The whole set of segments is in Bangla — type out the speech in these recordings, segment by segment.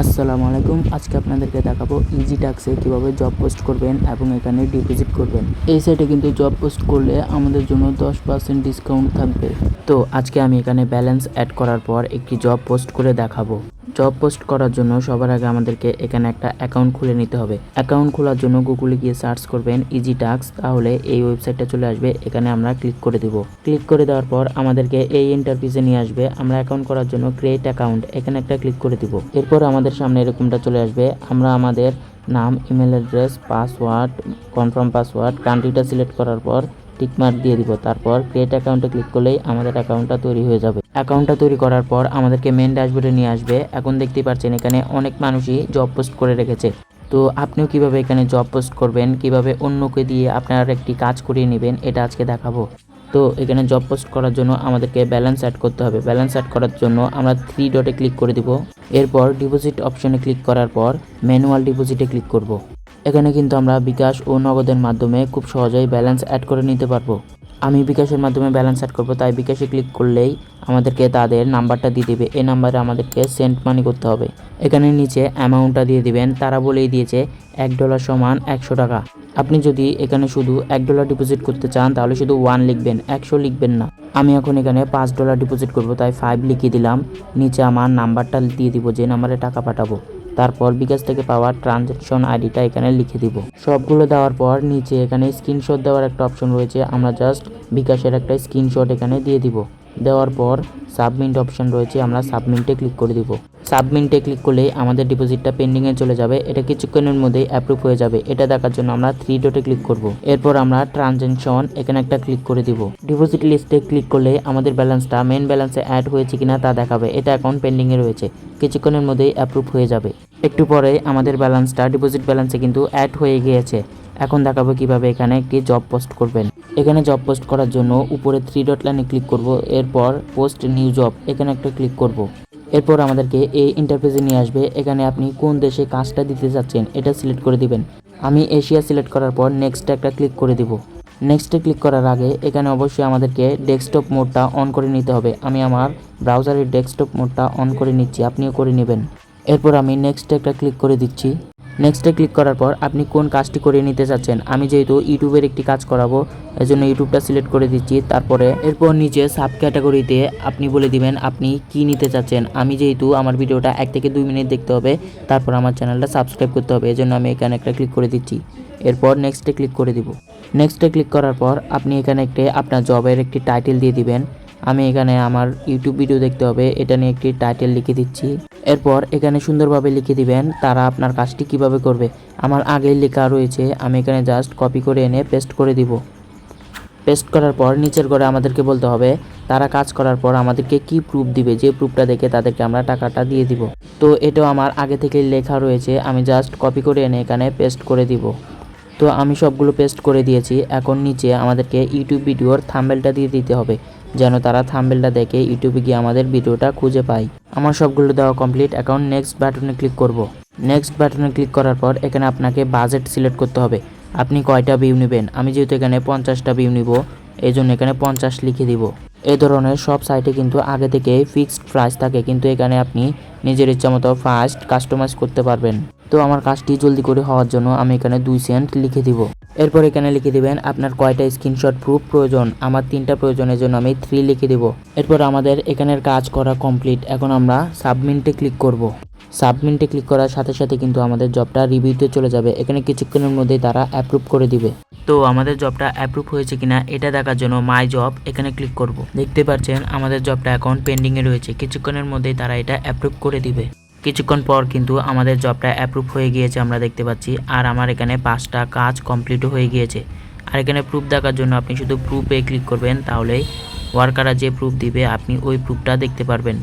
আসসালামু আলাইকুম। আজকে আপনাদেরকে দেখাবো ইজি টাক্সে কীভাবে জব পোস্ট করবেন এবং এখানে ডিপোজিট করবেন। এই সাইটে কিন্তু জব পোস্ট করলে আমাদের জন্য 10% ডিসকাউন্ট থাকবে। তো আজকে আমি এখানে ব্যালেন্স অ্যাড করার পর একটি জব পোস্ট করে দেখাবো। জব পোস্ট করার জন্য সবার আগে আমাদেরকে এখানে একটা অ্যাকাউন্ট খুলে নিতে হবে। অ্যাকাউন্ট খোলার জন্য গুগলে গিয়ে সার্চ করবেন ইজি টাক্স, তাহলে এই ওয়েবসাইটটা চলে আসবে। এখানে আমরা ক্লিক করে দিব। ক্লিক করে দেওয়ার পর আমাদেরকে এই ইন্টারফেসে নিয়ে আসবে। আমরা অ্যাকাউন্ট করার জন্য ক্রিয়েট অ্যাকাউন্ট এখানে একটা ক্লিক করে দিব। এরপর আমাদের সামনে এরকমটা চলে আসবে। আমরা আমাদের নাম, email address, password, confirm password, কান্ট্রিটা সিলেক্ট করার পর টিকমার্ক দিয়ে দিব। তারপর ক্রিয়েট অ্যাকাউন্টে ক্লিক করলেই আমাদের অ্যাকাউন্টটা তৈরি হয়ে যাবে। অ্যাকাউন্টটা তৈরি করার পর আমাদেরকে মেন ড্যাশবোর্ডে নিয়ে আসবে। এখন দেখতেই পাচ্ছেন এখানে অনেক মানুষই জব পোস্ট করে রেখেছে। তো আপনিও কিভাবে এখানে জব পোস্ট করবেন, কিভাবে অন্যকে দিয়ে আপনার একটি কাজ করিয়ে নেবেন, এটা আজকে দেখাবো। তো এখানে জব পোস্ট করার জন্য আমাদেরকে ব্যালেন্স অ্যাড করতে হবে। ব্যালেন্স অ্যাড করার জন্য আমরা 3 ডটে ক্লিক করে দিব। এরপর ডিপোজিট অপশনে ক্লিক করার পর ম্যানুয়াল ডিপোজিটে ক্লিক করব। এখানে কিন্তু আমরা বিকাশ ও নগদের মাধ্যমে খুব সহজেই ব্যালেন্স অ্যাড করে নিতে পারবো। আমি বিকাশের মাধ্যমে ব্যালেন্স অ্যাড করব, তাই বিকাশে ক্লিক করলেই আমাদেরকে তাদের নাম্বারটা দিয়ে দিবে। এই নাম্বারে আমাদেরকে সেন্ড মানি করতে হবে। এখানে নিচে অ্যামাউন্টটা দিয়ে দিবেন। তারা বলেই দিয়েছে $1 সমান 100 টাকা। আপনি যদি এখানে শুধু $1 ডিপোজিট করতে চান তাহলে শুধু 1 লিখবেন, 100 লিখবেন না। আমি এখন এখানে $5 ডিপোজিট করব, তাই 5 লিখে দিলাম। নিচে আমার নাম্বারটা দিয়ে দিব, যে নাম্বারে টাকা পাঠাবো। তারপর বিকাশ থেকে পাওয়া ট্রানজ্যাকশন আইডিটা এখানে লিখে দিব। সবগুলো দেওয়ার পর নিচে এখানে স্ক্রিনশট দেওয়ার একটা অপশন রয়েছে। আমরা জাস্ট বিকাশের একটা স্ক্রিনশট এখানে দিয়ে দিব। দেওয়ার পর সাবমিট অপশন রয়েছে, আমরা সাবমিটে ক্লিক করে দিব। সাবমিটে ক্লিক করলেই আমাদের ডিপোজিটটা পেন্ডিংয়ে চলে যাবে। এটা কিছুক্ষণের মধ্যেই অ্যাপ্রুভ হয়ে যাবে। এটা দেখার জন্য আমরা 3 ডটে ক্লিক করব। এরপর আমরা ট্রানজ্যাকশন এখানে একটা ক্লিক করে দিব। ডিপোজিট লিস্টে ক্লিক করলে আমাদের ব্যালেন্সটা মেন ব্যালেন্সে অ্যাড হয়েছে কিনা তা দেখাবে। এটা এখন পেন্ডিংয়ে রয়েছে, কিছুক্ষণের মধ্যেই অ্যাপ্রুভ হয়ে যাবে। একটু পরে আমাদের ব্যালেন্সটা ডিপোজিট ব্যালেন্সে কিন্তু অ্যাড হয়ে গিয়েছে। এখন দেখাবো কিভাবে এখানে একটি জব পোস্ট করবেন। এখানে জব পোস্ট করার জন্য উপরে 3 ডট লাইনে ক্লিক করব। এরপর পোস্ট নিউ জব এখানে একটা ক্লিক করব। এরপর আমাদেরকে এই ইন্টারফেসে নিয়ে আসবে। এখানে আপনি কোন দেশে কাজটা দিতে যাচ্ছেন এটা সিলেক্ট করে দিবেন। আমি এশিয়া সিলেক্ট করার পর নেক্সটে একটা ক্লিক করে দিব। নেক্সটে ক্লিক করার আগে এখানে অবশ্যই আমাদেরকে ডেস্কটপ মোডটা অন করে নিতে হবে। আমি আমার ব্রাউজারের ডেস্কটপ মোডটা অন করে নিচ্ছি, আপনিও করে নেবেন। এরপর আমি নেক্সটে একটা ক্লিক করে দিচ্ছি। নেক্সটে ক্লিক করার পর আপনি কোন কাজটি করে নিতে চাচ্ছেন। আমি যেহেতু ইউটিউবের একটি কাজ করাবো, এজন্য ইউটিউবটা সিলেক্ট করে দিচ্ছি। এরপর নিচে সাব ক্যাটাগরিতে আপনি বলে দিবেন আপনি কি নিতে চাচ্ছেন। আমি যেহেতু আমার ভিডিওটা 1 থেকে 2 মিনিট দেখতে হবে, তারপর আমার চ্যানেলটা সাবস্ক্রাইব করতে হবে, এজন্য আমি এখানে একটা ক্লিক করে দিচ্ছি। এরপর নেক্সটে ক্লিক করে দিব। নেক্সটে ক্লিক করার পর আপনি এখানে আপনার জবের একটি টাইটেল দিয়ে দিবেন। আমি এখানে আমার ইউটিউব ভিডিও দেখতে হবে, এটা নিয়ে একটি টাইটেল লিখে দিচ্ছি। এরপর এখানে সুন্দরভাবে লিখে দিবেন তারা আপনার কাজটি কিভাবে করবে। আমার আগেই লেখা রয়েছে, আমি এখানে জাস্ট কপি করে এনে পেস্ট করে দিব। পেস্ট করার পর নিচের ঘরে আমাদেরকে বলতে হবে তারা কাজ করার পর আমাদেরকে কি প্রুফ দিবে, যে প্রুফটা দেখে তাদেরকে আমরা টাকাটা দিয়ে দিব। তো এটাও আমার আগে থেকেই লেখা রয়েছে, আমি জাস্ট কপি করে এনে এখানে পেস্ট করে দিব। তো আমি সবগুলো পেস্ট করে দিয়েছি। এখন নিচে আমাদেরকে ইউটিউব ভিডিওর থাম্বনেলটা দিয়ে দিতে হবে, যেন তারা থাম্বনেলটা দেখে ইউটিউবে গিয়ে আমাদের ভিডিওটা খুঁজে পায়। আমার সবগুলো দেওয়া কমপ্লিট। এখন নেক্সট বাটনে ক্লিক করব। নেক্সট বাটনে ক্লিক করার পর এখানে আপনাকে বাজেট সিলেক্ট করতে হবে, আপনি কয়টা ভিউ নেবেন। আমি যেহেতু এখানে 50টা ভিউ নিব, এই জন্য এখানে 50 লিখে দিব। এই ধরনের সব সাইটে কিন্তু আগে থেকে ফিক্সড প্রাইস থাকে, কিন্তু এখানে আপনি নিজের ইচ্ছা মতো ফার্স্ট কাস্টমাইজ করতে পারবেন। তো আমার কাজটি জলদি করে হওয়ার জন্য আমি এখানে 2 সেন্ট লিখে দিব। এরপর এখানে লিখে দিবেন আপনার কয়টা স্ক্রিনশট প্রুফ প্রয়োজন। আমার 3টা প্রয়োজনের জন্য আমি 3 লিখে দিব। এরপর আমাদের এখানের কাজ করা কমপ্লিট। এখন আমরা সাবমিটে ক্লিক করব। সাবমিটে ক্লিক করার সাথে সাথে কিন্তু আমাদের জবটা রিভিউতে চলে যাবে। এখানে কিছুক্ষণের মধ্যেই তারা অ্যাপ্রুভ করে দিবে। তো আমাদের জবটা অ্যাপ্রুভ হয়েছে কিনা এটা দেখার জন্য মাই জব এখানে ক্লিক করব। দেখতে পাচ্ছেন আমাদের জবটা এখন পেন্ডিংয়ে রয়েছে, কিছুক্ষণের মধ্যেই তারা এটা অ্যাপ্রুভ করে দিবে। কিছুক্ষণ পর কিন্তু আমাদের জবটা অ্যাপ্রুভ হয়ে গিয়েছে আমরা দেখতে পাচ্ছি। আর আমার এখানে 5টা কাজ কমপ্লিটও হয়ে গিয়েছে। আর এখানে প্রুফ দেখার জন্য আপনি শুধু প্রুফে ক্লিক করবেন, তাহলেই ওয়ার্কাররা যে প্রুফ দিবে আপনি ওই প্রুফটা দেখতে পারবেন।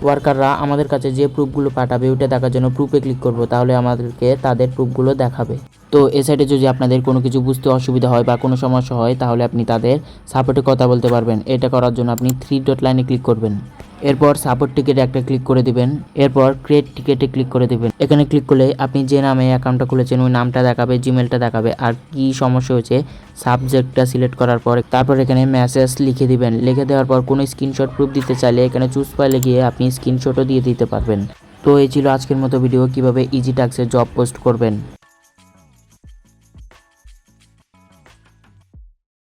ওয়ার্কাররা আমাদের কাছে যে প্রুফগুলো পাঠাবে ওইটা দেখার জন্য প্রুফে ক্লিক করব, তাহলে আমাদেরকে তাদের প্রুফগুলো দেখাবে। তো এই সাইটে যদি আপনাদের কোনো কিছু বুঝতে অসুবিধা হয় বা কোনো সমস্যা হয়, তাহলে আপনি তাদের সাপোর্টে কথা বলতে পারবেন। এটা করার জন্য আপনি 3 ডট লাইনে ক্লিক করবেন। এরপর সাপোর্ট টিকেটে একটা ক্লিক করে দিবেন। এরপর ক্রিয়েট টিকেটে ক্লিক করে দিবেন। এখানে ক্লিক করলে আপনি যে নামে অ্যাকাউন্টটা খুলেছেন ওই নামটা দেখাবে, জিমেলটা দেখাবে, আর কি সমস্যা হয়েছে সাবজেক্টটা সিলেক্ট করার পর তারপর এখানে মেসেজ লিখে দিবেন। লিখে দেওয়ার পর কোনো স্ক্রিনশট প্রুফ দিতে চাইলে এখানে চুজ ফাইলে গিয়ে আপনি স্ক্রিনশটও দিয়ে দিতে পারবেন। তো এই ছিল আজকের মতো ভিডিও, কিভাবে ইজি টাক্সে জব পোস্ট করবেন।